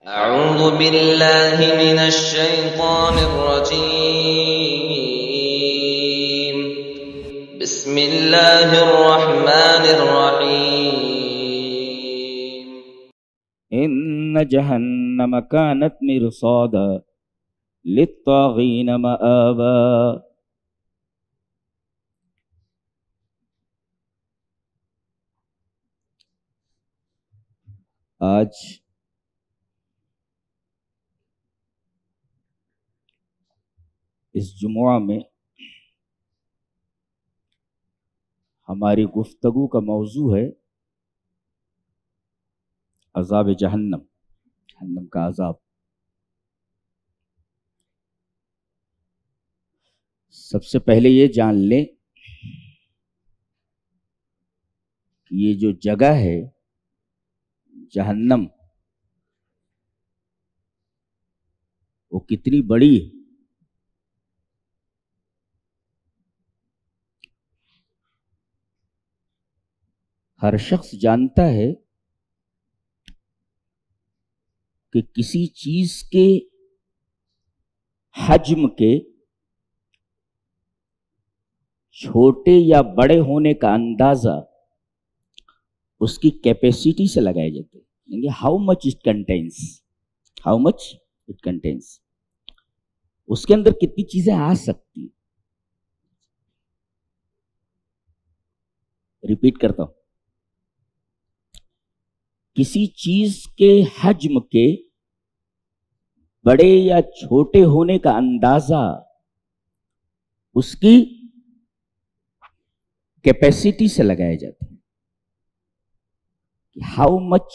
أعوذ بالله من الشيطان الرجيم. بسم الله الرحمن الرحيم. إن جهنم كانت مرصادا للطاغين مآبا. آج اس جمعہ میں ہماری گفتگو کا موضوع ہے عذاب جہنم، جہنم کا عذاب۔ سب سے پہلے یہ جان لیں کہ یہ جو جگہ ہے جہنم، وہ کتنی بڑی ہے۔ ہر شخص جانتا ہے کہ کسی چیز کے حجم کے چھوٹے یا بڑے ہونے کا اندازہ اس کی کیپیسٹی سے لگائے جاتے ہیں، یعنی ہاؤ مچ اٹ کنٹینس، اس کے اندر کتنی چیزیں آ سکتی ہیں۔ ریپیٹ کرتا ہوں، کسی چیز کے حجم کے بڑے یا چھوٹے ہونے کا اندازہ اس کی کیپیسٹی سے لگایا جاتا ہے، ہاؤ مچ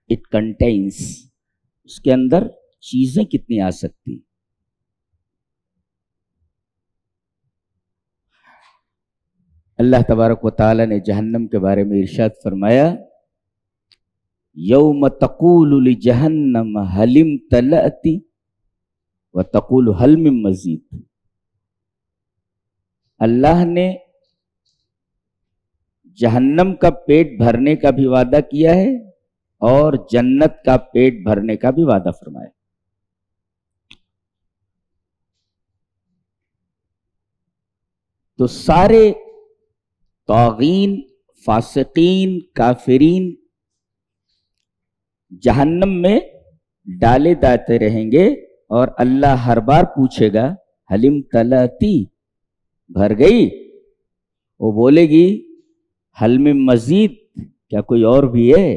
اٹ کنٹینس، اس کے اندر چیزیں کتنی آ سکتی۔ اللہ تبارک و تعالی نے جہنم کے بارے میں ارشاد فرمایا، یوم تقول لجہنم هل امتلأت وتقول هل من مزید۔ اللہ نے جہنم کا پیٹ بھرنے کا بھی وعدہ کیا ہے اور جنت کا پیٹ بھرنے کا بھی وعدہ فرمایا۔ تو سارے طاغین، فاسقین، کافرین جہنم میں ڈالے جاتے رہیں گے، اور اللہ ہر بار پوچھے گا حلیم تلاتی، بھر گئی؟ وہ بولے گی حل میں مزید، کیا کوئی اور بھی ہے؟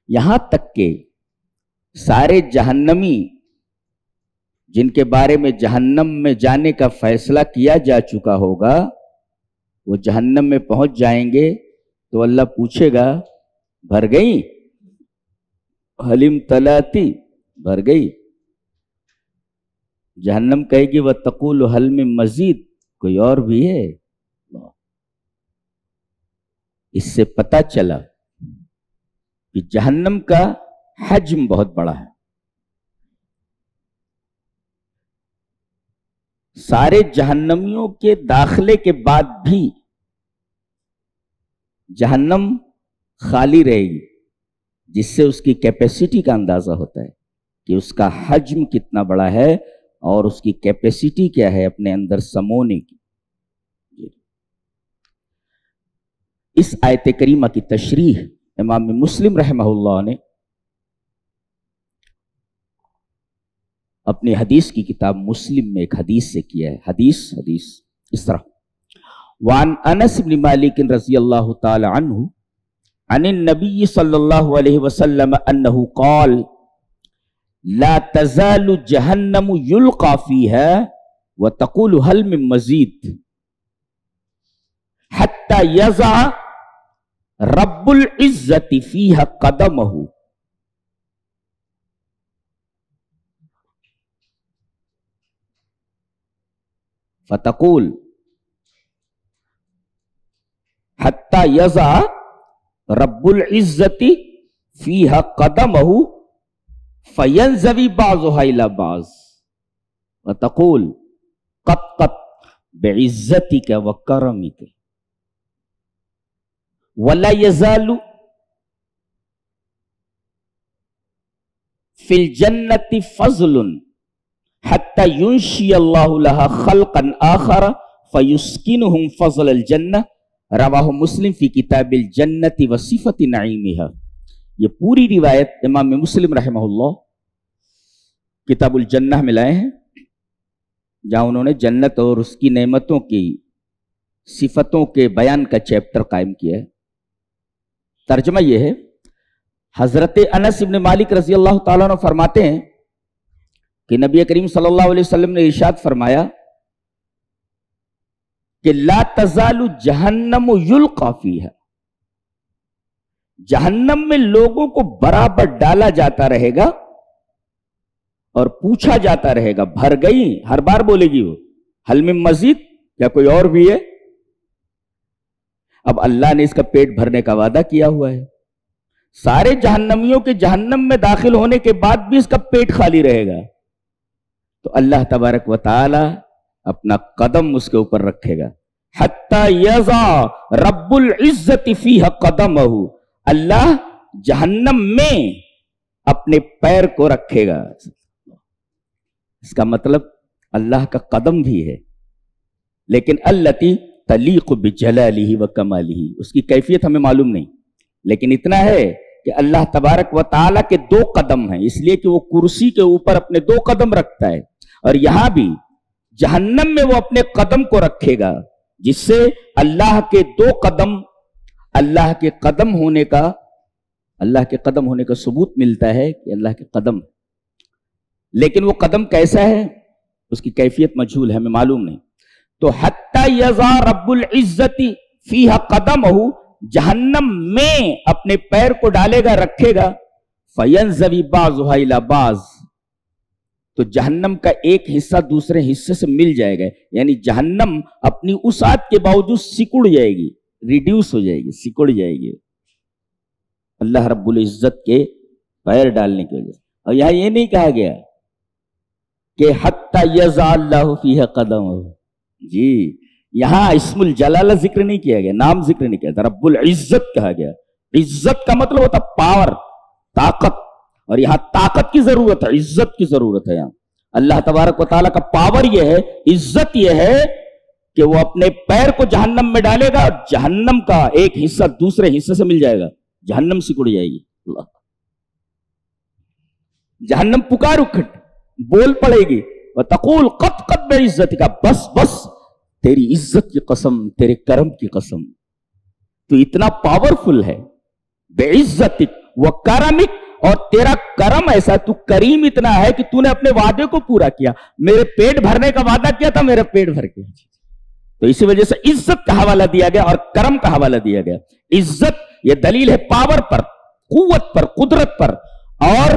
یہاں تک کہ سارے جہنمی جن کے بارے میں جہنم میں جانے کا فیصلہ کیا جا چکا ہوگا، وہ جہنم میں پہنچ جائیں گے تو اللہ پوچھے گا بھر گئی؟ حلیم تلاتی، بھر گئی؟ جہنم کہے گی وَتَقُولُ حَلْ مِن مزید، کوئی اور بھی ہے؟ اس سے پتہ چلا کہ جہنم کا حجم بہت بڑا ہے۔ سارے جہنمیوں کے داخلے کے بعد بھی جہنم خالی رہے گی، جس سے اس کی کیپیسٹی کا اندازہ ہوتا ہے کہ اس کا حجم کتنا بڑا ہے اور اس کی کیپیسٹی کیا ہے اپنے اندر سمونے کی۔ اس آیت کریمہ کی تشریح امام مسلم رحمہ اللہ نے اپنی حدیث کی کتاب مسلم میں ایک حدیث سے کیا ہے۔ حدیث اس طرح، وعن انس بن مالک رضی اللہ تعالی عنہ عن النبی صلی اللہ علیہ وسلم انہ قال لا تزال جہنم یلقى فیہا وتقول هل من مزید حتی یضع رب العزت فیہا قدمہ فتقول حتی یضع رب العزت فیہا قدمہ فینزوی بعضها الى بعض وتقول قط قط بعزتک وکرمک ولا يزال فی الجنت فضل حتی ینشی اللہ لہا خلقا آخر فیسکنہم فضل الجنہ، رواہ مسلم فی کتاب الجنت وصفت نعیمہا۔ یہ پوری روایت امام مسلم رحمہ اللہ کتاب الجنہ میں لائے ہیں، جہاں انہوں نے جنت اور اس کی نعمتوں کی صفتوں کے بیان کا چیپٹر قائم کیا ہے۔ ترجمہ یہ ہے، حضرت انس بن مالک رضی اللہ تعالیٰ عنہ فرماتے ہیں کہ نبی کریم صلی اللہ علیہ وسلم نے ارشاد فرمایا کہ لا تزال جہنم یلقی فیہا، جہنم میں لوگوں کو برابر ڈالا جاتا رہے گا اور پوچھا جاتا رہے گا، بھر گئی؟ ہر بار بولے گی وہ، حل من مزید، کیا کوئی اور بھی ہے؟ اب اللہ نے اس کا پیٹ بھرنے کا وعدہ کیا ہوا ہے، سارے جہنمیوں کے جہنم میں داخل ہونے کے بعد بھی اس کا پیٹ خالی رہے گا، تو اللہ تبارک و تعالی اپنا قدم اس کے اوپر رکھے گا، حتی یضع رب العزت فیہ قدمہ، اللہ جہنم میں اپنے پیر کو رکھے گا۔ اس کا مطلب اللہ کا قدم بھی ہے، لیکن التی تلیق بجلالہ وکمالہ، اس کی کیفیت ہمیں معلوم نہیں، لیکن اتنا ہے کہ اللہ تبارک و تعالیٰ کے دو قدم ہیں، اس لیے کہ وہ کرسی کے اوپر اپنے دو قدم رکھتا ہے، اور یہاں بھی جہنم میں وہ اپنے قدم کو رکھے گا، جس سے اللہ کے دو قدم، اللہ کے قدم ہونے کا ثبوت ملتا ہے کہ اللہ کے قدم، لیکن وہ قدم کیسا ہے اس کی کیفیت مجہول ہے، ہمیں معلوم نہیں۔ تو حتی یضع رب العزت فیہا قدمہ، جہنم میں اپنے پیر کو ڈالے گا، رکھے گا، فینزوی بعضھا الی بعض، تو جہنم کا ایک حصہ دوسرے حصے سے مل جائے گا، یعنی جہنم اپنی وسعت کے باوجود سکڑ جائے گی، ریڈیوس ہو جائے گی، سکڑ جائے گی، اللہ رب العزت کے پیر ڈالنے کی وجہ سے۔ اور یہاں یہ نہیں کہا گیا کہ حتی یضع اللہ فیہا قدمہ، جی یہاں اسم الجلالہ ذکر نہیں کیا گیا، نام ذکر نہیں کیا گیا، رب العزت کہا گیا۔ عزت کا مطلب ہوتا پاور، طاقت، اور یہاں طاقت کی ضرورت ہے، عزت کی ضرورت ہے۔ یہاں اللہ تبارک و تعالیٰ کا پاور یہ ہے، عزت یہ ہے کہ وہ اپنے پیر کو جہنم میں ڈالے گا اور جہنم کا ایک حصہ دوسرے حصے سے مل جائے گا، جہنم سکڑ جائے گی، اللہ جہنم پکار اکھٹ بول پڑے گی، وَتَقُولُ قَدْ قَدْ بِعِزَّتِكَ، بس بس تیری عزت کی قسم، تیرے کرم کی قسم، تو اتنا پاورفل ہے، بِعِزَّتِكَ وَكَرَمِكَ، اور تیرا کرم ایسا، تو کریم اتنا ہے کہ تو نے اپنے وعدے کو پورا کیا، میرے پیٹ بھرنے کا وعدہ کیا تھا، میرا پیٹ بھر گیا، تو اسی وجہ سے عزت کا حوالہ دیا گیا اور کرم کا حوالہ دیا گیا۔ عزت یہ دلیل ہے پاور پر، قوت پر، قدرت پر، اور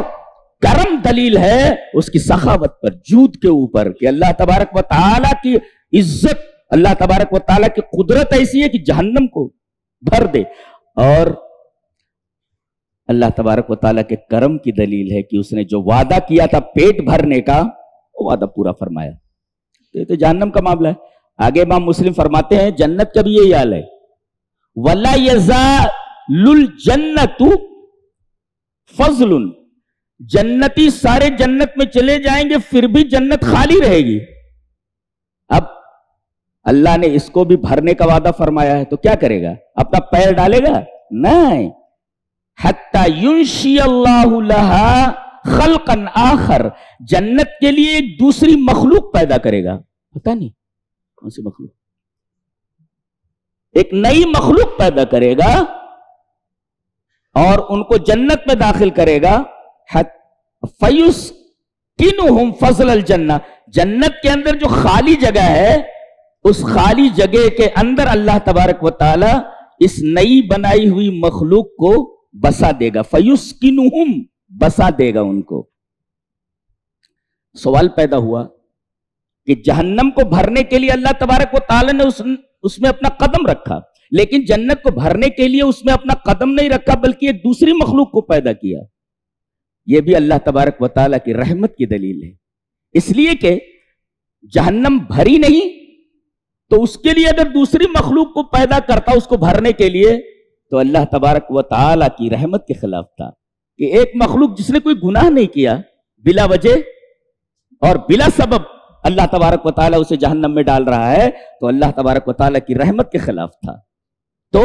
کرم دلیل ہے اس کی سخاوت پر، جود کے اوپر، کہ اللہ تبارک و تعالیٰ کی عزت، اللہ تبارک و تعالیٰ کی قدرت ایسی ہے کہ جہنم کو بھر دے، اور اللہ تبارک و تعالیٰ کے کرم کی دلیل ہے کہ اس نے جو وعدہ کیا تھا پیٹ بھرنے کا، وہ وعدہ پورا فرمایا۔ تو یہ تو جہنم کا معاملہ ہے۔ آگے امام مسلم فرماتے ہیں جنت کا بھی یہی حال ہے، وَلَا يَزَالُ الْجَنَّةُ فَضْلٌ، جنتی سارے جنت میں چلے جائیں گے پھر بھی جنت خالی رہے گی۔ اب اللہ نے اس کو بھی بھرنے کا وعدہ فرمایا ہے تو کیا کرے گا؟ اپنا پیر ڈالے گا؟ نہیں، حتی ینشی اللہ لہا خلقا آخر، جنت کے لیے ایک دوسری مخلوق پیدا کرے گا، پتہ نہیں کون سی مخلوق، ایک نئی مخلوق پیدا کرے گا اور ان کو جنت میں داخل کرے گا، فَيُسْكِنُهُمْ فَضْلَ الْجَنَّةِ، جنت کے اندر جو خالی جگہ ہے اس خالی جگہ کے اندر اللہ تبارک و تعالی اس نئی بنائی ہوئی مخلوق کو بسا دے گا، فَيُسْكِنُهُمْ بسا دے گا ان کو۔ سوال پیدا ہوا کہ جہنم کو بھرنے کے لیے اللہ تبارک و تعالی نے اس میں اپنا قدم رکھا، لیکن جنت کو بھرنے کے لیے اس میں اپنا قدم نہیں رکھا بلکہ ایک دوسری مخلوق کو پیدا کیا۔ یہ بھی اللہ تبارک و تعالیٰ کی رحمت کی دلیل ہے، اس لیے کہ جہنم بھری نہیں تو اس کے لیے اگر دوسری مخلوق کو پیدا کرتا اس کو بھرنے کے لیے تو اللہ تبارک و تعالیٰ کی رحمت کے خلاف تھا کہ ایک مخلوق جس نے کوئی گناہ نہیں کیا بلا وجہ اور بلا سبب اللہ تبارک و تعالیٰ اسے جہنم میں ڈال رہا ہے تو اللہ تبارک و تعالیٰ کی رحمت کے خلاف تھا، تو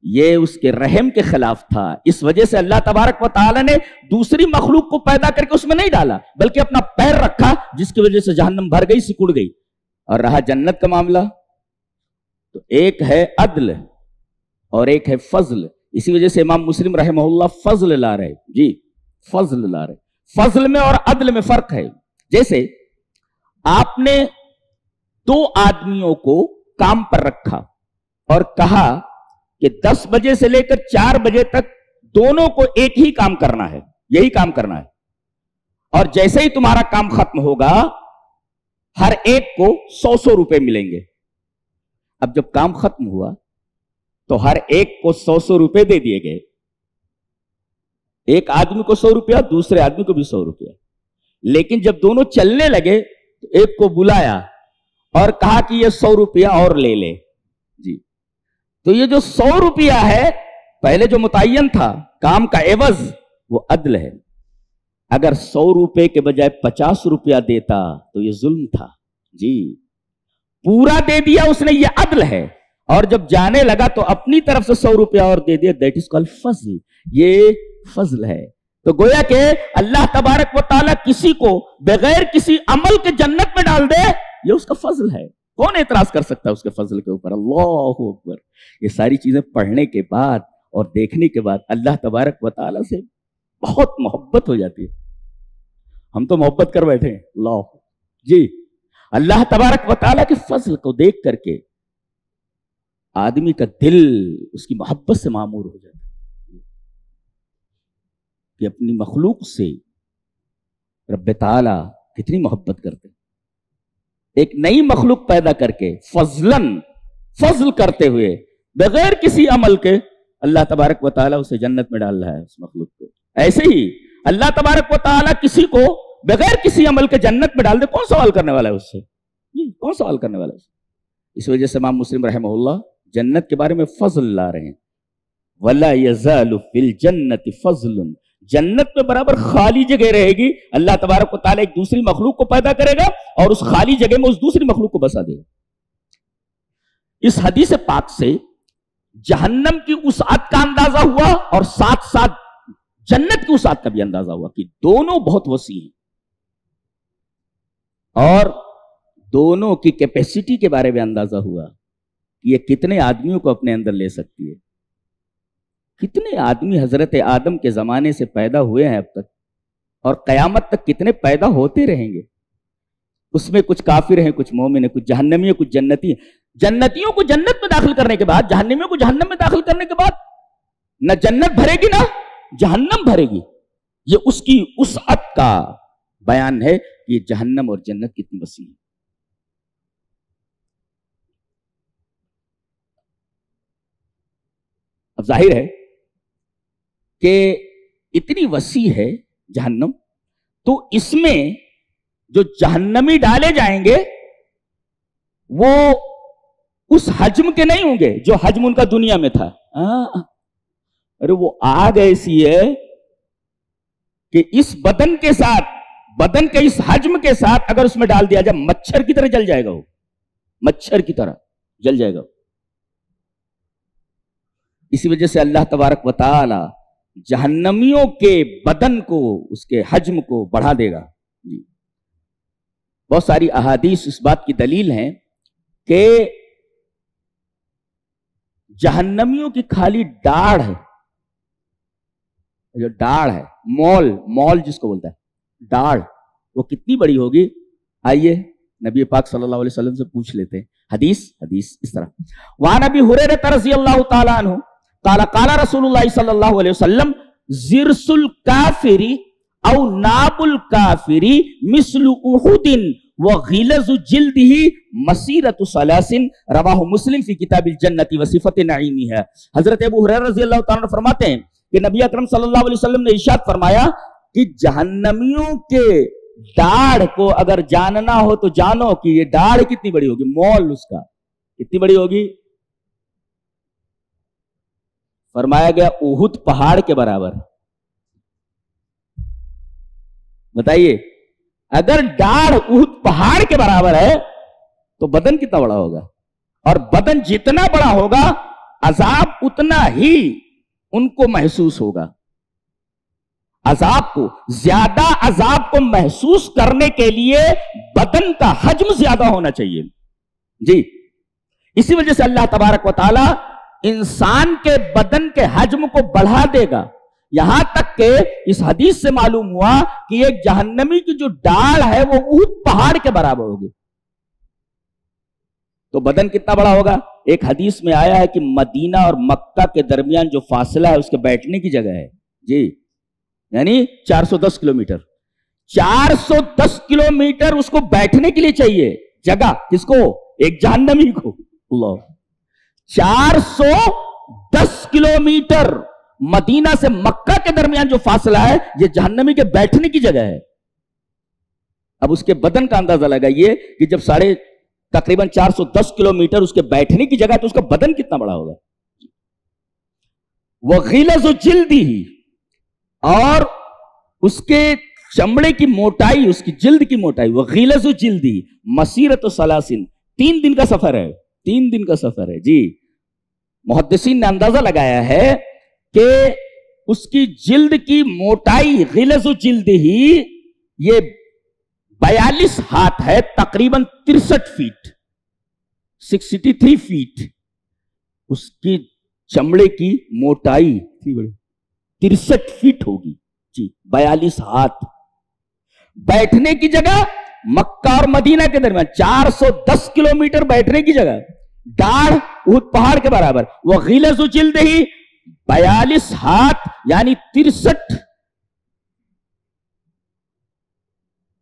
یہ اس کے رحم کے خلاف تھا. اس وجہ سے اللہ تبارک و تعالیٰ نے دوسری مخلوق کو پیدا کر کے اس میں نہیں ڈالا، بلکہ اپنا پیر رکھا، جس کی وجہ سے جہنم بھر گئی، سکڑ گئی. اور رہا جنت کا معاملہ، تو ایک ہے عدل اور ایک ہے فضل. اسی وجہ سے امام مسلم رحمہ اللہ فضل لا رہے. جی فضل لا رہے. فضل میں اور عدل میں فرق ہے. جیسے آپ نے دو آدمیوں کو کام پر رکھا اور کہا کہ 10 بجے سے لے کر 4 بجے تک دونوں کو ایک ہی کام کرنا ہے، یہی کام کرنا ہے، اور جیسے ہی تمہارا کام ختم ہوگا ہر ایک کو 100 روپے ملیں گے. اب جب کام ختم ہوا تو ہر ایک کو 100 روپے دے دیے گئے. ایک آدمی کو 100 روپیہ، دوسرے آدمی کو بھی 100 روپیہ. لیکن جب دونوں چلنے لگے تو ایک کو بلایا اور کہا کہ یہ 100 روپیہ اور لے لے. جی تو یہ جو 100 روپیہ ہے پہلے جو متعین تھا کام کا عوض، وہ عدل ہے. اگر 100 روپے کے بجائے 50 روپیہ دیتا تو یہ ظلم تھا. جی پورا دے دیا اس نے، یہ عدل ہے. اور جب جانے لگا تو اپنی طرف سے 100 روپیہ اور دے دیا. دیٹ از کالڈ فضل. یہ فضل ہے. تو گویا کہ اللہ تبارک و تعالیٰ کسی کو بغیر کسی عمل کے جنت میں ڈال دے، یہ اس کا فضل ہے. کون اعتراض کر سکتا ہے اس کے فضل کے اوپر؟ اللہ اکبر. یہ ساری چیزیں پڑھنے کے بعد اور دیکھنے کے بعد اللہ تبارک و تعالیٰ سے بہت محبت ہو جاتی ہے. ہم تو محبت کر بیٹھے ہیں. اللہ جی اللہ تبارک و تعالیٰ کے فضل کو دیکھ کر کے آدمی کا دل اس کی محبت سے معمور ہو جاتا ہے کہ اپنی مخلوق سے رب تعالیٰ کتنی محبت کرتے. ایک نئی مخلوق پیدا کر کے فضل کرتے ہوئے بغیر کسی عمل کے اللہ تبارک و تعالیٰ اسے جنت میں ڈال رہا ہے اس مخلوق کو. ایسے ہی اللہ تبارک و تعالیٰ کسی کو بغیر کسی عمل کے جنت میں ڈال دے، کون سوال کرنے والا ہے اس سے؟ کون سوال کرنے والا ہے اس سے؟ اس وجہ سے امام مسلم رحمہ اللہ جنت کے بارے میں فضل لا رہے ہیں. وَلَا يَزَالُ فِي الْجَنَّةِ فَضْلٌ. جنت میں برابر خالی جگہ رہے گی. اللہ تبارک و تعالیٰ ایک دوسری مخلوق کو پیدا کرے گا اور اس خالی جگہ میں اس دوسری مخلوق کو بسا دے گا. اس حدیث پاک سے جہنم کی وسعت کا اندازہ ہوا اور ساتھ ساتھ جنت کی وسعت کا بھی اندازہ ہوا کہ دونوں بہت وسیع ہیں، اور دونوں کی کیپیسٹی کے بارے میں اندازہ ہوا کہ یہ کتنے آدمیوں کو اپنے اندر لے سکتی ہے. کتنے آدمی حضرت آدم کے زمانے سے پیدا ہوئے ہیں اب تک، اور قیامت تک کتنے پیدا ہوتے رہیں گے. اس میں کچھ کافر ہیں، کچھ مومن ہیں، کچھ جہنمی ہیں، کچھ جنتی ہیں. جنتیوں کو جنت میں داخل کرنے کے بعد، جہنمیوں کو جہنم میں داخل کرنے کے بعد نہ جنت بھرے گی نہ جہنم بھرے گی. یہ اس کی وسعت کا بیان ہے کہ یہ جہنم اور جنت کتنی وسیع ہے. اب ظاہر ہے کہ اتنی وسیع ہے جہنم، تو اس میں جو جہنمی ڈالے جائیں گے وہ اس حجم کے نہیں ہوں گے جو حجم ان کا دنیا میں تھا. ارے وہ آگ ایسی ہے کہ اس بدن کے ساتھ، بدن کے اس حجم کے ساتھ اگر اس میں ڈال دیا جائے مچھر کی طرح جل جائے گا. وہ مچھر کی طرح جل جائے گا. اسی وجہ سے اللہ تبارک و تعالی جہنمیوں کے بدن کو، اس کے حجم کو بڑھا دے گا. بہت ساری احادیث اس بات کی دلیل ہیں کہ جہنمیوں کی خالی ڈاڑھ ہے، جو ڈاڑھ ہے، مول جس کو بولتا ہے ڈاڑھ، وہ کتنی بڑی ہوگی؟ آئیے نبی پاک صلی اللہ علیہ وسلم سے پوچھ لیتے ہیں. حدیث اس طرح. وعن ابی ہریرہ رضی اللہ تعالی عنہ قال قال رسول اللہ صلی اللہ علیہ وسلم زرس الکافر او ناب الکافر مثل احد وغلظ جلدہ مسیرۃ ثلاث رواہ مسلم فی کتاب الجنۃ وصفۃ نعیمها. حضرت ابو ہریرہ رضی اللہ تعالی عنہ فرماتے ہیں کہ نبی اکرم صلی اللہ علیہ وسلم نے ارشاد فرمایا کہ جہنمیوں کے داڑھ کو اگر جاننا ہو تو جانو کہ یہ داڑھ کتنی بڑی ہوگی. مول اس کا کتنی بڑی ہوگی؟ فرمایا گیا احد پہاڑ کے برابر. بتائیے اگر ڈاڑھ احد پہاڑ کے برابر ہے تو بدن کتنا بڑا ہوگا, اور بدن جتنا بڑا ہوگا عذاب اتنا ہی ان کو محسوس ہوگا. عذاب کو زیادہ عذاب کو محسوس کرنے کے لیے بدن کا حجم زیادہ ہونا چاہیے جی. اسی وجہ سے اللہ تبارک و تعالی انسان کے بدن کے حجم کو بڑھا دے گا, یہاں تک کہ اس حدیث سے معلوم ہوا کہ ایک جہنمی کی جو ڈاڑھ ہے وہ احد پہاڑ کے برابر ہوگی. تو بدن کتنا بڑا ہوگا؟ ایک حدیث میں آیا ہے کہ مدینہ اور مکہ کے درمیان جو فاصلہ ہے اس کے بیٹھنے کی جگہ ہے جی, یعنی 410 کلومیٹر. 410 کلومیٹر اس کو بیٹھنے کے لیے چاہیے جگہ. کس کو؟ ایک جہنمی کو. اللہ, 410 کلومیٹر مدینہ سے مکہ کے درمیان جو فاصلہ ہے یہ جہنمی کے بیٹھنے کی جگہ ہے. اب اس کے بدن کا اندازہ لگائیے کہ جب تقریباً 410 کلومیٹر اس کے بیٹھنے کی جگہ ہے تو اس کا بدن کتنا بڑا ہوگا. وغلظ جلدہ, اور اس کے چمڑے کی موٹائی, اس کی جلد کی موٹائی. وغلظ جلدہ مسیرۃ ثلاثین, 3 دن کا سفر ہے. 3 دن کا سفر ہے جی. محدثین نے اندازہ لگایا ہے کہ اس کی جلد کی موٹائی غلظ جلد ہی یہ 42 ہاتھ ہے, تقریباً 63 فیٹ, 63 فیٹ. اس کی چمڑے کی موٹائی 63 فیٹ ہوگی جی, 42 ہاتھ. بیٹھنے کی جگہ مکہ اور مدینہ کے درمیان 410 کلومیٹر بیٹھنے کی جگہ, ڈاڑھ احد پہاڑ کے برابر. وہ غلظ جلد ہی 42 ہاتھ یعنی 63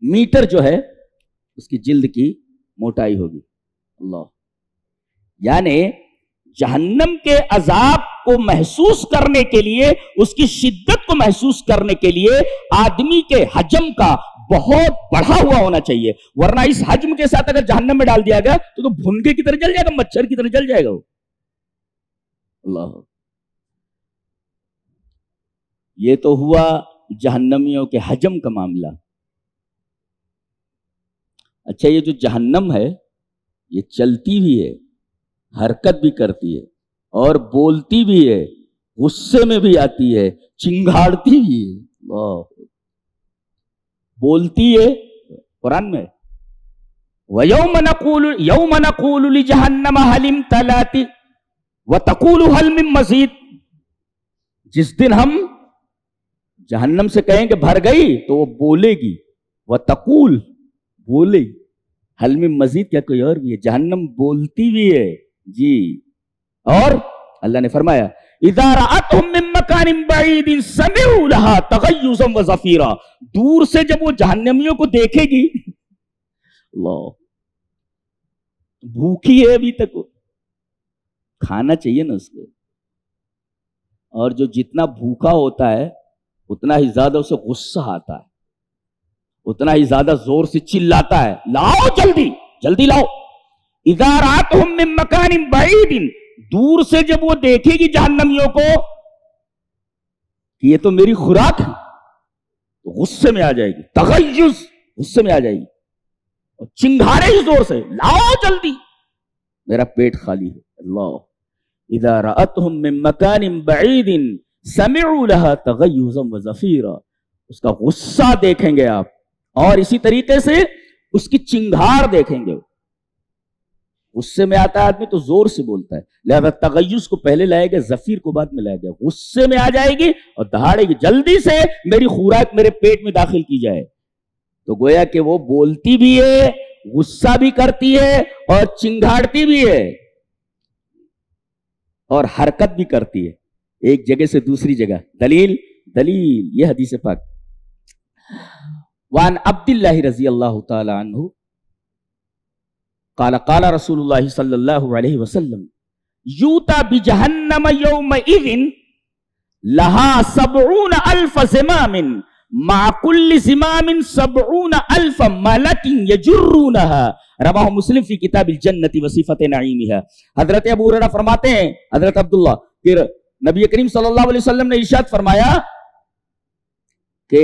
میٹر جو ہے اس کی جلد کی موٹائی ہوگی. اللہ, یعنی جہنم کے عذاب کو محسوس کرنے کے لیے, اس کی شدت کو محسوس کرنے کے لیے آدمی کے حجم کا بہت بڑھا ہوا ہونا چاہیے, ورنہ اس حجم کے ساتھ اگر جہنم میں ڈال دیا گیا تو بھنگے کی طرح جل جائے گا, مچھر کی طرح جل جائے گا وہ. اللہ, یہ تو ہوا جہنمیوں کے حجم کا معاملہ. اچھا, یہ جو جہنم ہے یہ چلتی بھی ہے, حرکت بھی کرتی ہے, اور بولتی بھی ہے, غصے میں بھی آتی ہے, چنگھاڑتی بھی ہے. بولتی ہے قرآن میں, يَوْمَ نَقُولُ لِجَهَنَّمَ هَلِ امْتَلَأْتِ وَتَقُولُ هَلْ مِن مَّزِيدٍ. جس دن ہم جہنم سے کہیں کہ بھر گئی تو وہ بولے گی, وَتَقُول بولے, حل میں مزید کیا کوئی اور بھی ہے. جہنم بولتی بھی ہے جی. اور اللہ نے فرمایا اِذَا رَأَتْهُم مِّن مَّكَانٍ بَعِيدٍ سَمِعُوا لَهَا تَغَيُّظًا وَزَفِيرًا. دور سے جب وہ جہنمیوں کو دیکھے گی, اللہ, بھوکی ہے ابھی تک, کھانا چاہیے نا اس کو, اور جو جتنا بھوکا ہوتا ہے اتنا ہی زیادہ اسے غصہ آتا ہے, اتنا ہی زیادہ زور سے چلاتا ہے, لاؤ جلدی جلدی لاؤ. اذا راتهم من مکان بعید, دور سے جب وہ دیکھے گی جہنمیوں کو کہ یہ تو میری خوراک ہے, تو غصے میں آ جائے گی, تغیظ, غصے میں آ جائے گی, اور چنگھاڑے گی زور سے, لاؤ جلدی میرا پیٹ خالی ہے. اللہ, اذا راتهم من مکان بعید سمعوا لها تغیظا وزفیرا. اس کا غصہ دیکھیں گے آپ, اور اسی طریقے سے اس کی چنگھاڑ دیکھیں گے. غصے میں آتا ہے آدمی تو زور سے بولتا ہے, لہذا تغیظ کو پہلے لائے گا, زفیر کو بعد میں لائے گا. غصے میں آ جائے گی اور دہاڑے گی, جلدی سے میری خوراک میرے پیٹ میں داخل کی جائے. تو گویا کہ وہ بولتی بھی ہے, غصہ بھی کرتی ہے, اور چنگھاڑتی بھی ہے, اور حرکت بھی کرتی ہے ایک جگہ سے دوسری جگہ. دلیل یہ حدیث پاک. وعن عبد اللہ رضی اللہ تعالی عنہ قال قال رسول اللہ صلی اللہ علیہ وسلم یوتا بجہنم یومئذ لہا 70,000 زمام مع کل زمام 70,000 ملک یجرونها رواہ مسلم فی کتاب الجنت وصفت نعیمها. حضرت ابو ہریرہ فرماتے ہیں, حضرت عبداللہ, کہ نبی کریم صلی اللہ علیہ وسلم نے ارشاد فرمایا کہ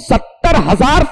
70,000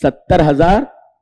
70,000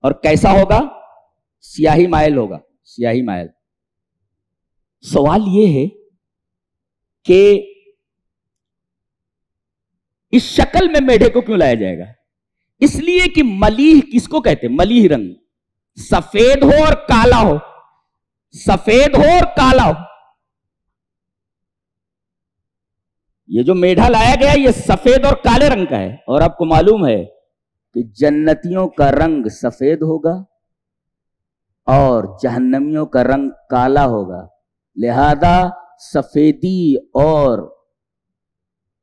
اور کیسا ہوگا؟ سیاہی مائل ہوگا، سیاہی مائل۔ سوال یہ ہے کہ اس شکل میں میڈھے کو کیوں لایا جائے گا؟ اس لیے کہ ملیح کس کو کہتے ہیں؟ ملیح رنگ، سفید ہو اور کالا ہو، سفید ہو اور کالا ہو۔ یہ جو میڈھا لایا گیا یہ سفید اور کالے رنگ کا ہے، اور آپ کو معلوم ہے کہ جنتیوں کا رنگ سفید ہوگا اور جہنمیوں کا رنگ کالا ہوگا، لہذا سفیدی اور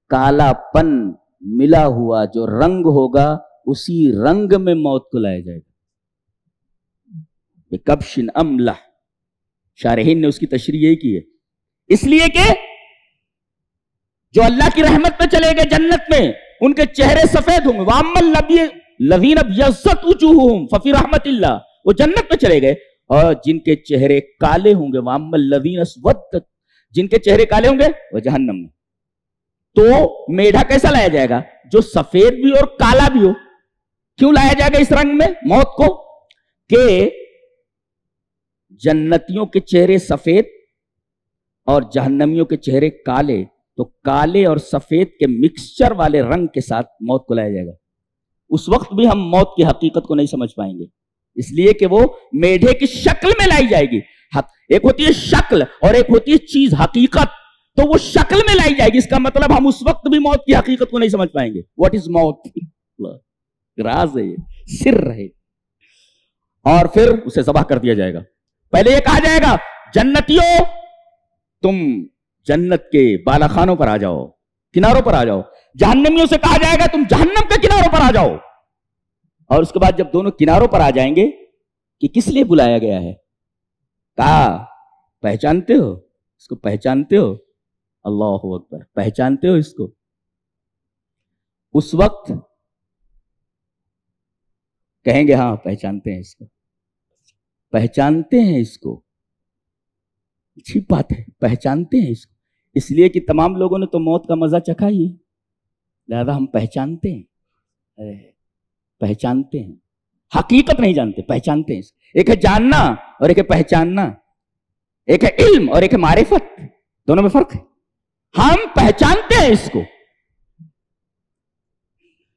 کالا پن ملا ہوا جو رنگ ہوگا اسی رنگ میں موت کو لایا جائے گا۔ بِكَبْشٍ أَمْلَحٍ، شارحین نے اس کی تشریح یہی کی ہے، اس لیے کہ جو اللہ کی رحمت میں چلے گئے جنت میں ان کے چہرے سفید ہوں گے، وَأَمَّا الَّذِينَ ابْيَضَّتْ وُجُوهُهُمْ فَفِي رَحْمَةِ اللَّهِ، وہ جنت میں چلے گئے، اور جن کے چہرے کالے ہوں گے وَأَمَّا الَّذِينَ اسْوَدَّتْ، جن کے چہرے کالے ہوں گے وہ جہنم میں۔ تو میڈھا کیسا لایا جائے گا؟ جو سفید بھی اور کالا بھی ہو۔ کیوں لایا جائے گا اس رنگ میں موت کو؟ کہ جنتیوں کے چہرے سفید اور جہنمیوں کے چہرے کالے، تو کالے اور سفید کے مکسچر والے رنگ کے ساتھ موت کو لایا جائے گا۔ اس وقت بھی ہم موت کی حقیقت کو نہیں سمجھ پائیں گے، اس لیے کہ وہ میڈھے کی شکل میں لائی جائے گی۔ ایک ہوتی ہے شکل اور ایک ہوتی ہے چیز، حقیقت، تو وہ شکل میں لائی جائے گی۔ اس کا مطلب ہم اس وقت بھی موت کی حقیقت کو نہیں سمجھ پائیں گے۔ واٹ از موت؟ راز ہے، یہ سر ہے۔ اور پھر اسے ذبح کر دیا جائے گا۔ پہلے یہ کہا جائے گا جنتیوں تم جنت کے بالا خانوں پر آ جاؤ، کناروں پر آ جاؤ۔ جہنمیوں سے کہا جائے گا تم جہنم کے کناروں پر آ جاؤ۔ اور اس کے بعد جب دونوں کناروں پر آ جائیں گے کہ کس لیے بلایا گیا ہے، کہا پہچانتے ہو اس کو؟ پہچانتے ہو؟ اللہ اکبر، پہچانتے ہو اس کو؟ اس وقت کہیں گے ہاں پہچانتے ہیں اس کو، پہچانتے ہیں اس کو۔ اچھی بات ہے، پہچانتے ہیں اس کو، اس لیے کہ تمام لوگوں نے تو موت کا مزہ چکھا ہی ہے، لہذا ہم پہچانتے ہیں، پہچانتے ہیں، حقیقت نہیں جانتے، پہچانتے ہیں۔ ایک ہے جاننا اور ایک ہے پہچاننا، ایک ہے علم اور ایک ہے معرفت، دونوں میں فرق ہے۔ ہم پہچانتے ہیں اس کو،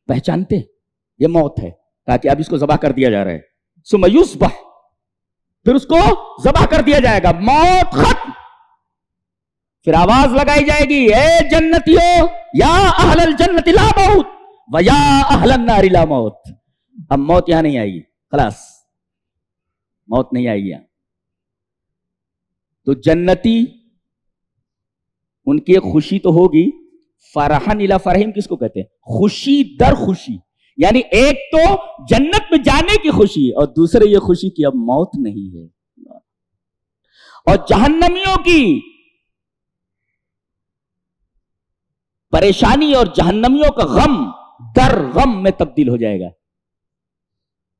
پہچانتے ہیں یہ موت ہے، تاکہ اب اس کو ذبح کر دیا جا رہا ہے۔ ثم یذبح، پھر اس کو ذبح کر دیا جائے گا، موت ختم۔ پھر آواز لگائی جائے گی، اے جنتیوں، یا اہل الجنت لا موت ویا اہل النار لا موت۔ اب موت یہاں نہیں آئے گی، خلاص موت نہیں آئے گی یہاں۔ تو جنتی ان کی ایک خوشی تو ہوگی، فرحن الی فرحیم کس کو کہتے ہیں؟ خوشی در خوشی، یعنی ایک تو جنت میں جانے کی خوشی اور دوسرے یہ خوشی کہ اب موت نہیں ہے۔ اور جہنمیوں کی پریشانی اور جہنمیوں کا غم در غم میں تبدیل ہو جائے گا،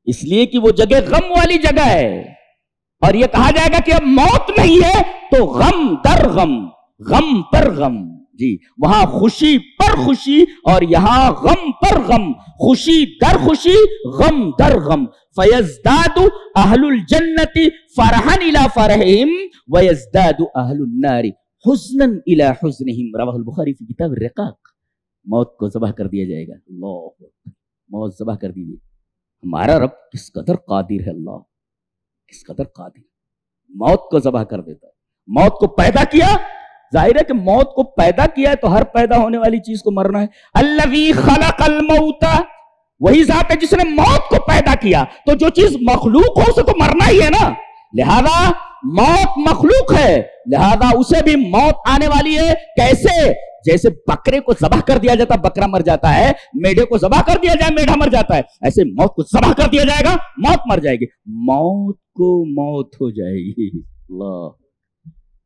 اس لیے کہ وہ جگہ غم والی جگہ ہے۔ اور یہ کہا جائے گا کہ اب موت نہیں ہے تو غم در غم، غم پر غم، جی وہاں خوشی پر خوشی اور یہاں غم پر غم، خوشی در خوشی، غم در غم۔ فَيَزْدَادُ أَهْلُ الْجَنَّةِ فَرَحًا إِلَى فَرَحِهِمْ وَيَزْدَادُ أَهْلُ النَّارِ حُزْنًا إِلَى حُزْنِهِمْ، رواہ البخاری فی کتاب الرقاق۔ موت کو ذبح کر دیا جائے گا، اللہ، موت ذبح کر دیجیے۔ ہمارا رب کس قدر قادر ہے، اللہ کس قدر قادر، موت کو ذبح کر دیتا ہے۔ موت کو پیدا کیا، ظاہر ہے کہ موت کو پیدا کیا ہے تو ہر پیدا ہونے والی چیز کو مرنا ہے۔ الذی خلق الموت، وہی ذات ہے جس نے موت کو پیدا کیا، تو جو چیز مخلوق ہو اسے تو مرنا ہی ہے نا، لہذا موت مخلوق ہے، لہذا اسے بھی موت آنے والی ہے۔ کیسے؟ جیسے بکرے کو ذبح کر دیا جاتا بکرا مر جاتا ہے، میڈھے کو ذبح کر دیا جائے میڈھا مر جاتا ہے، ایسے موت کو ذبح کر دیا جائے گا، موت مر جائے گی، موت کو موت ہو جائے گی۔ اللہ،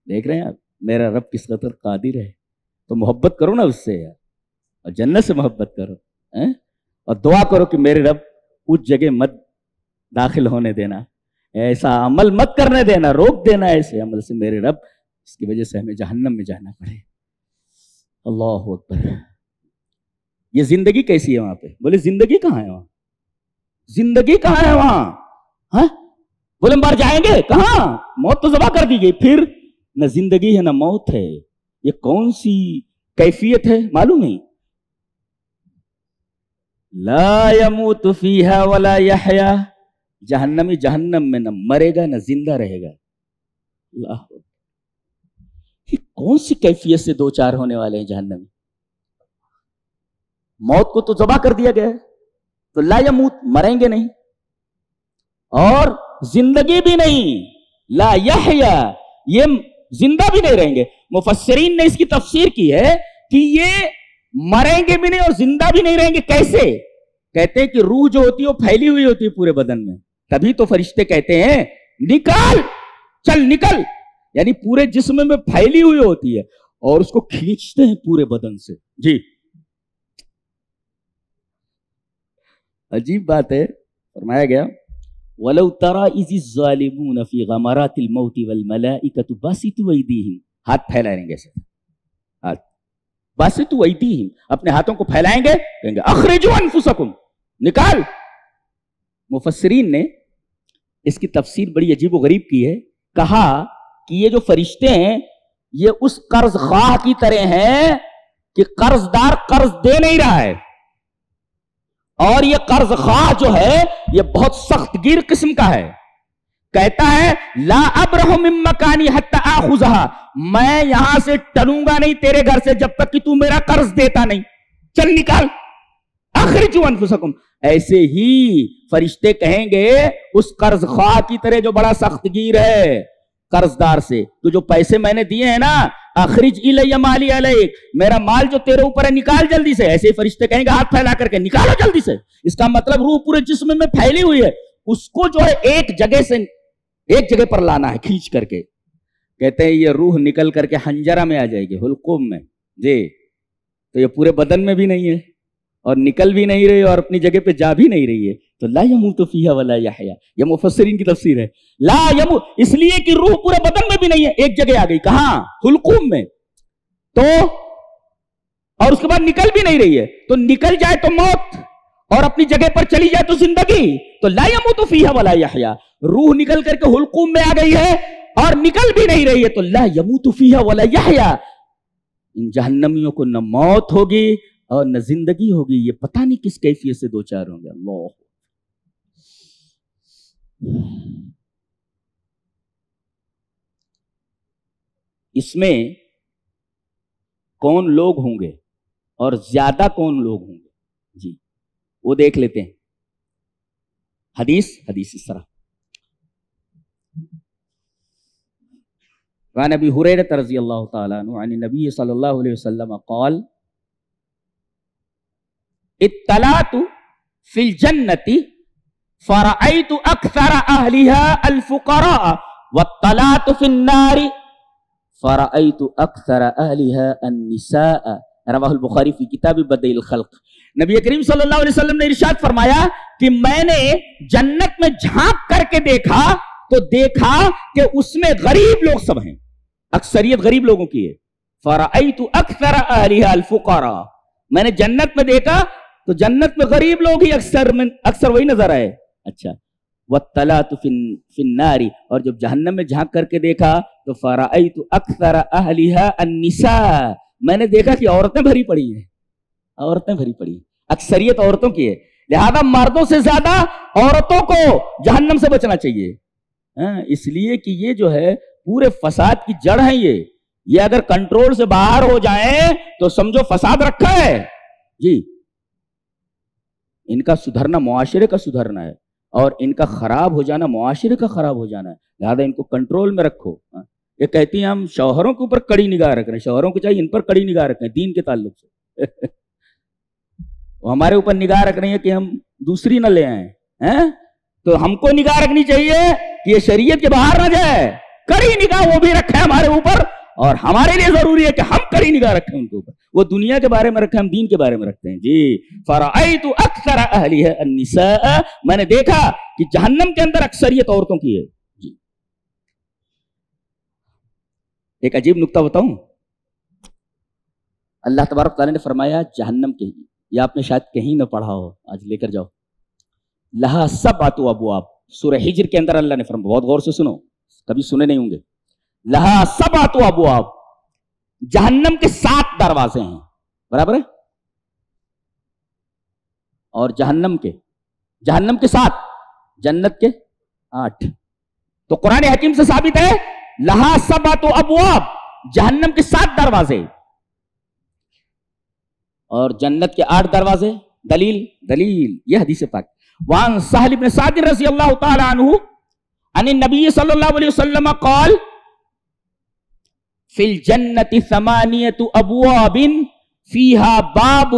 دیکھ رہے ہیں آپ میرا رب کس قدر قادر ہے۔ تو محبت کرو نا اس سے یار، اور جنت سے محبت کرو، اور دعا کرو کہ میرے رب اس جگہ مت داخل ہونے دینا، ایسا عمل مت کرنے دینا، روک دینا ایسے عمل سے میرے رب، اس کی وجہ سے ہمیں جہنم میں جانا پڑے۔ اللہ اکبر۔ یہ زندگی کیسی ہے وہاں پہ؟ بولے زندگی کہاں ہے وہاں؟ زندگی کہاں ہے وہاں؟ ہاں بولے مر جائیں گے، کہاں، موت تو ذبح کر دی گئی، پھر نہ زندگی ہے نہ موت ہے، یہ کون سی کیفیت ہے معلوم نہیں. لا يموت فیہا ولا یحیا، جہنمی جہنم میں نہ مرے گا نہ زندہ رہے گا. اللہ، یہ کون سی کیفیت سے دو چار ہونے والے ہیں جہنمی؟ موت کو تو ذبح کر دیا گیا ہے، تو لا یموت مریں گے نہیں، اور زندگی بھی نہیں، لا یحیا یہ زندہ بھی نہیں رہیں گے. مفسرین نے اس کی تفسیر کی ہے کہ یہ مریں گے بھی نہیں اور زندہ بھی نہیں رہیں گے. کیسے؟ کہتے ہیں کہ روح جو ہوتی ہے وہ پھیلی ہوئی ہوتی ہے پورے بدن میں، تبھی تو فرشتے کہتے ہیں نکال، چل نکل، یعنی پورے جسم میں پھیلی ہوئی ہوتی ہے اور اس کو کھینچتے ہیں پورے بدن سے. جی عجیب بات ہے. فرمایا گیا وَلَوْ تَرَى إِذِ الظَّالِمُونَ فِي غَمَرَاتِ الْمَوْتِ وَالْمَلَائِكَةُ بَاسِطُو أَيْدِيهِمْ، ہاتھ پھیلائیں گے ایسے، ہاتھ باسطو ایدیہم، اپنے ہاتھوں کو پھیلائیں گے، کہیں گے اخرجوا انفسکم، نکال. مفسرین نے اس کی تفسیر بڑی عجیب و غریب کی ہے. کہا کہ یہ جو فرشتے ہیں یہ اس قرض خواہ کی طرح ہیں کہ قرض دار قرض دے نہیں رہا ہے، اور یہ قرض خواہ جو ہے یہ بہت سخت گیر قسم کا ہے. کہتا ہے لا ابرح من مکانی حتی آخذہا، میں یہاں سے ٹلوں گا نہیں تیرے گھر سے جب تک کہ تو میرا قرض دیتا نہیں، چل نکال. اخرجوا انفسکم. ایسے ہی فرشتے کہیں گے اس قرض خواہ کی طرح جو بڑا سخت گیر ہے قرض دار سے، تو جو پیسے میں نے دیے ہیں نا، اخرج الی مالی علیک، میرا مال جو تیرے اوپر ہے نکال جلدی سے. ایسے ہی فرشتے کہیں گے ہاتھ پھیلا کر کے نکالو جلدی سے. اس کا مطلب روح پورے جسم میں پھیلی ہوئی ہے، اس کو جو ہے ایک جگہ سے ایک جگہ پر لانا ہے کھینچ کر کے. کہتے ہیں یہ روح نکل کر کے حنجرہ میں آ جائے گی، حلقوم میں. جی تو یہ پورے بدن میں بھی نہیں ہے اور نکل بھی نہیں رہی اور اپنی جگہ پہ جا بھی نہیں رہی ہے. تو لا یموت فیہا ولا یحیا، یہ مفسرین کی تفسیر ہے. لا یموت اس لیے کہ روح پورے بدن میں بھی نہیں ہے، ایک جگہ آ گئی، کہاں، حلقوم میں. تو اور اس کے بعد نکل بھی نہیں رہی ہے، تو نکل جائے تو موت اور اپنی جگہ پر چلی جائے تو زندگی. تو لا یموت فیہا ولا یحیا، روح نکل کر کے حلقوم میں آ گئی ہے اور نکل بھی نہیں رہی ہے، تو لا یموت فیہا ولا یحیا. ان جہنمیوں کو نہ موت ہوگی اور نہ زندگی ہوگی. یہ پتہ نہیں کس کیفیت سے دو چار ہوں گے. اللہ، اس میں کون لوگ ہوں گے اور زیادہ کون لوگ ہوں گے، جی وہ دیکھ لیتے ہیں. حدیث اس طرح وعن ابی ہریرہ رضی اللہ تعالی عنہ عن النبی صلی اللہ علیہ وسلم قال اطلعت فی الجنۃ فرأیت اکثر اہلها الفقراء واطلعت فی النار فرأیت اکثر اہلها النساء. رواہ البخاری فی کتاب بدء الخلق. نبی کریم صلی اللہ علیہ وسلم نے ارشاد فرمایا کہ میں نے جنت میں جھانک کر کے دیکھا تو دیکھا کہ اس میں غریب لوگ سب ہیں، اکثریت غریب لوگوں کی ہے. فرأیت اکثر اہلها الفقراء، میں نے جنت میں دیکھا تو جنت میں غریب لوگ ہی اکثر وہی نظر آئے. اچھا وَالطَّلَعْتُ فِي النَّارِ، اور جب جہنم میں جھانک کر کے دیکھا تو فَرَأَيْتُ أَكْثَرَ أَهْلِهَا النِّسَاء، میں نے دیکھا کہ عورتیں بھری پڑی ہیں، عورتیں بھری پڑی ہیں، اکثریت عورتوں کی ہے. لہذا مردوں سے زیادہ عورتوں کو جہنم سے بچنا چاہیے. اس لیے کہ یہ جو ہے پورے فساد کی جڑ ہے. یہ اگر کنٹرول سے باہر ہو جائیں تو سمجھو فساد رکھا ہے. جی ان کا سدھرنا معاشرے کا سدھرنا ہے اور ان کا خراب ہو جانا معاشرے کا خراب ہو جانا ہے. لہذا ان کو کنٹرول میں رکھو. یہ کہتی ہیں ہم شوہروں کے اوپر کڑی نگاہ رکھ رہے ہیں، شوہروں کو چاہیے ان پر کڑی نگاہ رکھیں دین کے تعلق سے. وہ ہمارے اوپر نگاہ رکھ رہی ہیں کہ ہم دوسری نہ لے آئیں، تو ہم کو نگاہ رکھنی چاہیے کہ یہ شریعت کے باہر نہ جائے. کڑی نگاہ وہ بھی رکھے ہمارے اوپر، اور ہمارے لیے ضروری ہے کہ ہم کڑی نگاہ رکھیں ان کے اوپر. وہ دنیا کے بارے میں رکھیں، ہم دین کے بارے میں رکھتے ہیں. جی فرأیت اکثر اہلها النساء، میں نے دیکھا کہ جہنم کے اندر اکثریت عورتوں کی ہے. جی ایک عجیب نکتہ بتاؤں. اللہ تبارک تعالیٰ نے فرمایا جہنم کے، یا آپ نے شاید کہیں نہ پڑھا ہو، آج لے کر جاؤ. لہا سبعۃ ابواب، سورہ ہجر کے اندر اللہ نے فرمایا، بہت غور سے سنو، کبھی سنے نہیں ہوں گے، لہا سبعۃ ابواب، جہنم کے 7 دروازے ہیں، برابر ہے؟ اور جہنم کے 7، جنت کے 8. تو قرآن حکیم سے ثابت ہے لہا سبعۃ ابواب، جہنم کے 7 دروازے اور جنت کے 8 دروازے. دلیل یہ حدیث پاک. وان سہل بن سعد رضی اللہ تعالی عنہ عن النبی صلی اللہ علیہ وسلم قال فی الجنت 8 ابواب فیہا باب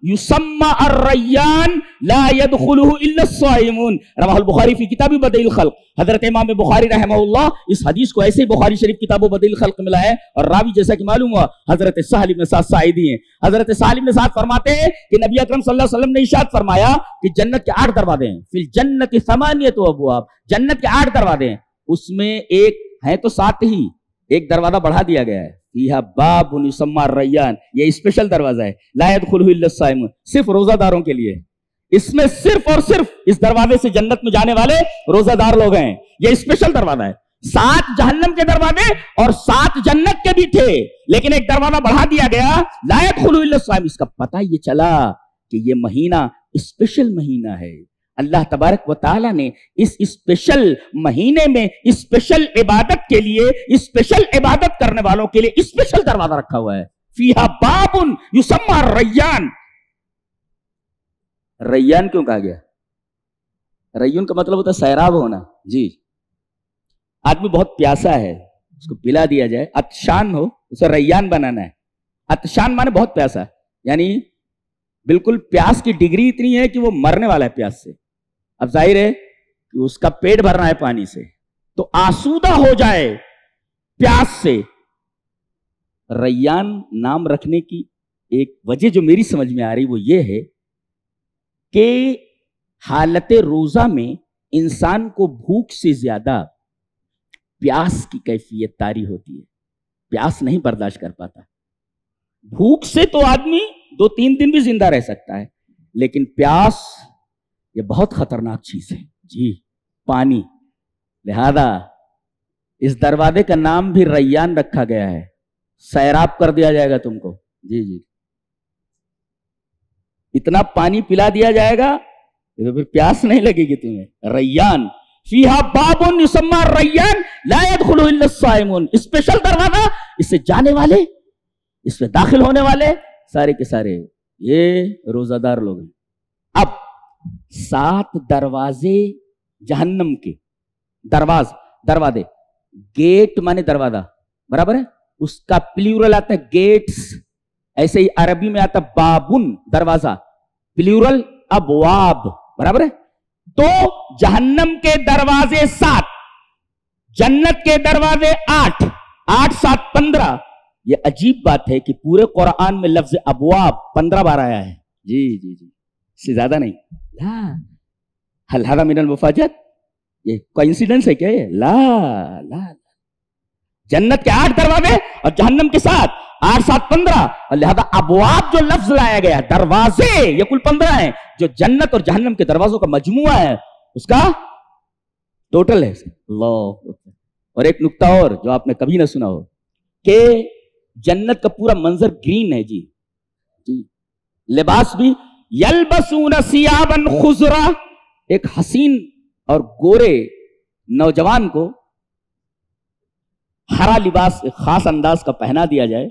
یسمى الریان لا يدخلہ الا الصائمون. رواہ البخاری فی کتاب بدیع الخلق. حضرت امام بخاری رحمہ اللہ اس حدیث کو ایسے بخاری شریف کتاب بدیع الخلق ملا ہے، اور راوی جیسا کہ معلوم ہوا حضرت سہل بن سعد ساعدی ہیں. حضرت سہل بن سعد فرماتے ہیں کہ نبی اکرم صلی اللہ علیہ وسلم نے ارشاد فرمایا کہ جنت کے 8 دروازے ہیں. فی الجنت 8 ابواب، جنت کے 8 دروازے ہیں، اس میں ایک ہیں تو 7 ہی، ایک دروازہ بڑھا دیا گیا ہے. فیہا باب یسمى الریان، یہ اسپیشل دروازہ ہے، لا يدخلہ الا الصائمون، صرف روزہ داروں کے لیے. اس میں صرف اور صرف اس دروازے سے جنت میں جانے والے روزہ دار لوگ ہیں. یہ اسپیشل دروازہ ہے. 7 جہنم کے دروازے اور 7 جنت کے بھی تھے، لیکن ایک دروازہ بڑھا دیا گیا، لا يدخلہ الا الصائمون. اس کا پتہ یہ چلا کہ یہ مہینہ اسپیشل مہینہ ہے. اللہ تبارک و تعالیٰ نے اس اسپیشل مہینے میں اسپیشل عبادت کے لیے، اسپیشل عبادت کرنے والوں کے لیے اسپیشل دروازہ رکھا ہوا ہے. فیہا باب یسمى الریان. ریان کیوں کہا گیا؟ ریان کا مطلب ہوتا ہے سیراب ہونا. جی، آدمی بہت پیاسا ہے، اس کو پلا دیا جائے، عطشان ہو، اسے ریان بنانا ہے. عطشان مانے بہت پیاسا، یعنی بالکل پیاس کی ڈگری اتنی ہے کہ وہ مرنے والا ہے پیاس سے. اب ظاہر ہے کہ اس کا پیٹ بھرنا ہے پانی سے، تو آسودہ ہو جائے پیاس سے. ریان نام رکھنے کی ایک وجہ جو میری سمجھ میں آ رہی وہ یہ ہے کہ حالت روزہ میں انسان کو بھوک سے زیادہ پیاس کی کیفیت طاری ہوتی ہے. پیاس نہیں برداشت کر پاتا. بھوک سے تو آدمی 2-3 دن بھی زندہ رہ سکتا ہے، لیکن پیاس یہ بہت خطرناک چیز ہے. جی، پانی. لہذا اس دروازے کا نام بھی ریان رکھا گیا ہے. سیراب کر دیا جائے گا تم کو. جی، اتنا پانی پلا دیا جائے گا تو پھر پیاس نہیں لگے گی تمہیں. ریان فیہا باب یسمى الریان لا يدخلہ الا الصائمون. اسپیشل دروازہ، اس سے جانے والے، اس میں داخل ہونے والے سارے کے سارے یہ روزہ دار لوگ ہیں. اب 7 دروازے جہنم کے، دروازے، گیٹ مانے دروازہ، برابر ہے؟ اس کا پلیورل آتا ہے گیٹس. ایسے ہی عربی میں آتا بابن، دروازہ، پلیورل ابواب، برابر ہے؟ تو جہنم کے دروازے 7، جنت کے دروازے 8، 8 7 15. یہ عجیب بات ہے کہ پورے قرآن میں لفظ ابواب 15 بار آیا ہے. جی، اس سے زیادہ نہیں. لا هل هذا من المفاجات؟ یہ کوئنسیڈنس ہے کیا؟ یہ لا. جنت کے 8 دروازے اور جہنم کے 7، 8 7 15. اور لہذا ابواب جو لفظ لایا گیا، دروازے، یہ کل 15 ہیں جو جنت اور جہنم کے دروازوں کا مجموعہ ہے، اس کا ٹوٹل ہے. اللہ. اور ایک نکتہ اور جو آپ نے کبھی نہ سنا ہو کہ جنت کا پورا منظر گرین ہے. جی، لباس بھی یلبسون ثیابا خضرا. ایک حسین اور گورے نوجوان کو ہرا لباس ایک خاص انداز کا پہنا دیا جائے،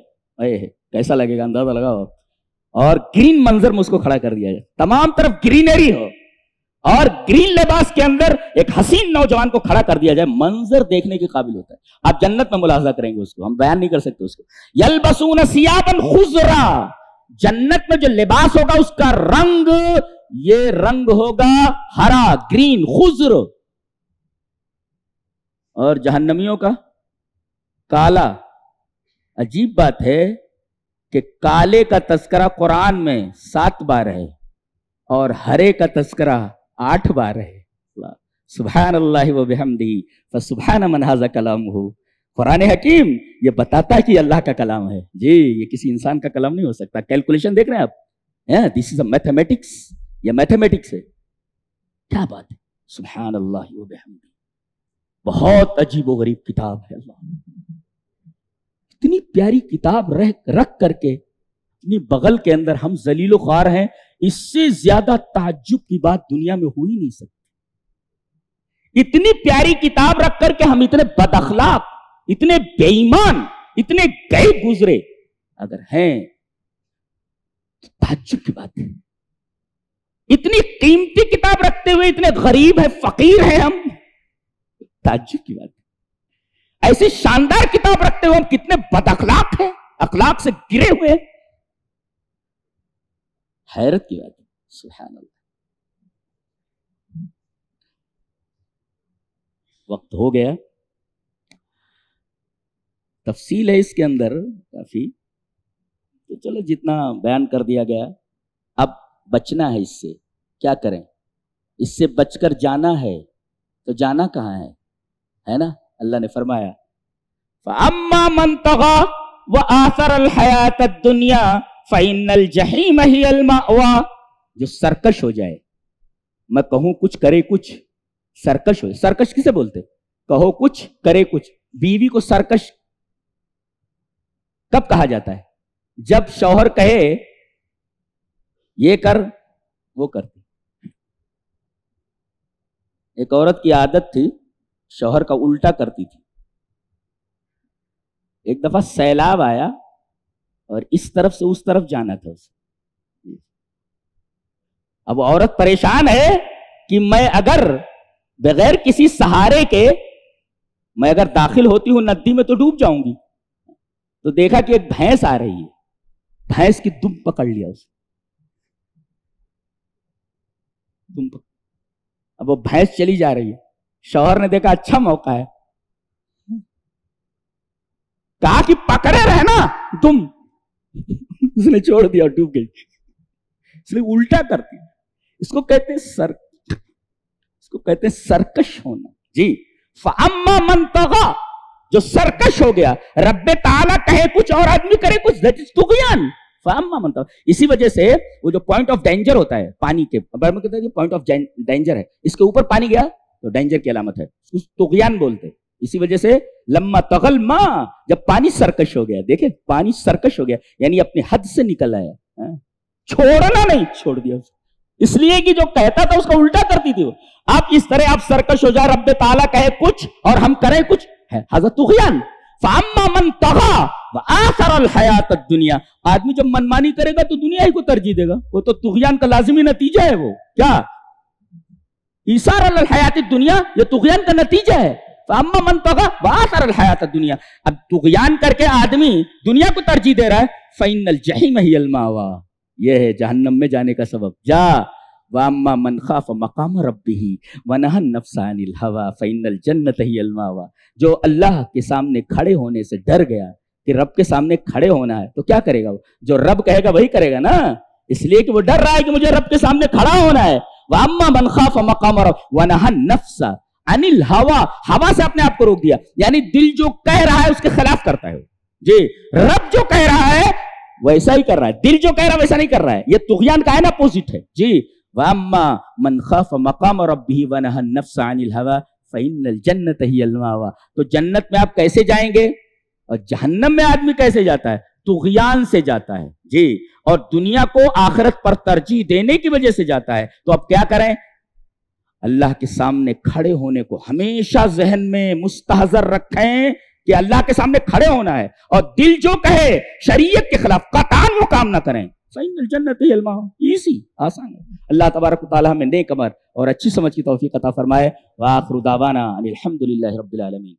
کیسا لگے گا اندازہ لگاؤ. اور گرین منظر میں اس کو کھڑا کر دیا جائے، تمام طرف گرینری ہو اور گرین لباس کے اندر ایک حسین نوجوان کو کھڑا کر دیا جائے. منظر دیکھنے کے قابل ہوتا ہے. آپ جنت میں ملاحظہ کریں گے اس کو، ہم بیان نہیں کر سکتے اس کو. یلبسون ثیابا خضرا. جنت میں جو لباس ہوگا اس کا رنگ، یہ رنگ ہوگا ہرا، گرین، خضر. اور جہنمیوں کا کالا. عجیب بات ہے کہ کالے کا تذکرہ قرآن میں 7 بار ہے اور ہرے کا تذکرہ 8 بار ہے. سبحان اللہ و بحمدہ فسبحان من ھذا کلامہ. قرآن حکیم یہ بتاتا ہے کہ اللہ کا کلام ہے. جی، یہ کسی انسان کا کلام نہیں ہو سکتا. کیلکولیشن دیکھ رہے ہیں آپ؟ دس از اے میتھمیٹکس. یہ میتھمیٹکس ہے. کیا بات ہے. سبحان اللہ و بحمدہ. بہت عجیب و غریب کتاب ہے. اللہ اتنی پیاری کتاب رکھ کر کے اپنی بغل کے اندر ہم ذلیل و خوار ہیں. اس سے زیادہ تعجب کی بات دنیا میں ہو ہی نہیں سکتی. اتنی پیاری کتاب رکھ کر کے ہم اتنے بد اخلاق, اتنے بے ایمان, اتنے گئے گزرے اگر ہیں تو تعجب کی بات ہے. اتنی قیمتی کتاب رکھتے ہوئے اتنے غریب ہیں, فقیر ہیں ہم, تعجب کی بات ہے. ایسی شاندار کتاب رکھتے ہوئے ہم کتنے بد اخلاق ہیں, اخلاق سے گرے ہوئے ہیں. حیرت کی بات ہے. سبحان اللہ. وقت ہو گیا, تفصیل ہے اس کے اندر کافی, تو چلو جتنا بیان کر دیا گیا. اب بچنا ہے اس سے, کیا کریں؟ اس سے بچ کر جانا ہے تو جانا کہاں ہے نا؟ اللہ نے فرمایا فَأَمَّا مَنْ طَغَى وَآثَرَ الْحَيَاةَ الدُّنْيَا فَإِنَّ الْجَحِيمَ هِيَ الْمَأْوَى. جو سرکش ہو جائے, میں کہوں کچھ کرے کچھ, سرکش ہو جائے. سرکش کسے بولتے؟ کہو کچھ کرے کچھ. بیوی کو سرکش کب کہا جاتا ہے؟ جب شوہر کہے یہ کر وہ کرتی. ایک عورت کی عادت تھی شوہر کا الٹا کرتی تھی. ایک دفعہ سیلاب آیا اور اس طرف سے اس طرف جانا تھا اسے. اب عورت پریشان ہے کہ میں اگر بغیر کسی سہارے کے میں اگر داخل ہوتی ہوں ندی میں تو ڈوب جاؤں گی. تو دیکھا کہ ایک بھینس آ رہی ہے, بھینس کی دم پکڑ لیا اسے. اب وہ بھینس چلی جا رہی ہے. شوہر نے دیکھا اچھا موقع ہے, کہا کہ پکڑے رہنا تم. اس نے چھوڑ دیا اور ڈوب گئی. اس لیے الٹا کرتی. اس کو کہتے ہیں سرکش ہونا. جی, فَأَمَّا مَنْ طَغَى, جو سرکش ہو گیا. رب تعالیٰ کہے کچھ اور آدمی کرے کچھ, دیٹ از طغیان. فَأَمَّا مَنْ طَغَى. اسی وجہ سے وہ جو پوائنٹ آف ڈینجر ہوتا ہے پانی کے, کہتے ہیں پوائنٹ آف ڈینجر ہے, اس کے اوپر پانی گیا تو ڈینجر کی علامت ہے, اس طغیان بولتے. اسی وجہ سے لما طغى الماء, جب پانی سرکش ہو گیا. دیکھیں پانی سرکش ہو گیا یعنی اپنی حد سے نکل آیا, چھوڑنا نہیں, چھوڑ دیا اس لیے کہ جو کہتا تھا اس کا الٹا کرتی تھی وہ. آپ اس طرح آپ سرکش ہو جائے, رب تعالیٰ کہے کچھ اور ہم کریں کچھ, ہے حضرت طغیان. فَأَمَّا مَنْ طَغَى وَآثَرَ الْحَيَاةَ الدُّنْيَا. آدمی جب منمانی کرے گا تو دنیا ہی کو ترجیح دے گا, وہ تو طغیان کا لازمی نتیجہ ہے. وہ کیا ایثار الحیات الدنیا, یہ طغیان کا نتیجہ ہے. فَأَمَّا مَنْ طَغَى وَآثَرَ الْحَيَاةَ الدُّنْيَا. اب طغیان کر کے آدمی دنیا کو ترجیح دے رہا ہے. فَإِنَّ الْجَحِيمَ هِيَ الْمَأْوَى. یہ ہے جہنم میں جانے کا سبب. جا. وَأَمَّا مَنْ خَافَ مَقَامَ رَبِّهِ وَنَهَى النَّفْسَ عَنِ الْهَوَىٰ فَإِنَّ الْجَنَّةَ هِيَ الْمَأْوَىٰ. جو اللہ کے سامنے کھڑے ہونے سے ڈر گیا کہ رب کے سامنے کھڑے ہونا ہے تو کیا کرے گا؟ جو رب کہے گا وہی کرے گا نا, اس لیے کہ وہ ڈر رہا ہے کہ مجھے رب کے سامنے کھڑا ہونا ہے. وَأَمَّا مَنْ خَافَ مَقَامَ رَبِّهِ وَنَهَى النَّفْسَ عَنِ الْهَوَىٰ. ہوا سے اپنے آپ کو روک دیا, یعنی دل جو کہہ رہا ہے اس کے خلاف کرتا ہے. جی, رب جو کہہ رہا ہے ویسا ہی کر رہا ہے, دل جو کہہ رہا ہے ویسا نہیں کر رہا ہے. یہ طغیان کا ہے نا, اپوزٹ ہے. جی, وَأَمَّا مَنْ خَافَ مَقَامَ رَبِّهِ وَنَهَى النَّفْسَ عَنِ الْهَوَىٰ فَإِنَّ الْجَنَّةَ هِيَ الْمَأْوَىٰ. تو جنت میں آپ کیسے جائیں گے, اور جہنم میں آدمی کیسے جاتا ہے؟ طغیان سے جاتا ہے. جی, اور دنیا کو آخرت پر ترجیح دینے کی وجہ سے جاتا ہے. تو اب کیا کریں؟ اللہ کے سامنے کھڑے ہونے کو ہمیشہ ذہن میں مستحضر رکھیں کہ اللہ کے سامنے کھڑے ہونا ہے, اور دل جو کہے شریعت کے خلاف قطعاً وہ کام نہ کریں. فَإِنَّ الْجَنَّةَ هِيَ الْمَأْوَىٰ. ایزی, آسان ہے. اللہ تبارک و تعالیٰ ہمیں نیک عمل اور اچھی سمجھ کی توفیق عطا فرمائے. وآخر دعوانا ان الحمد للہ رب العالمین.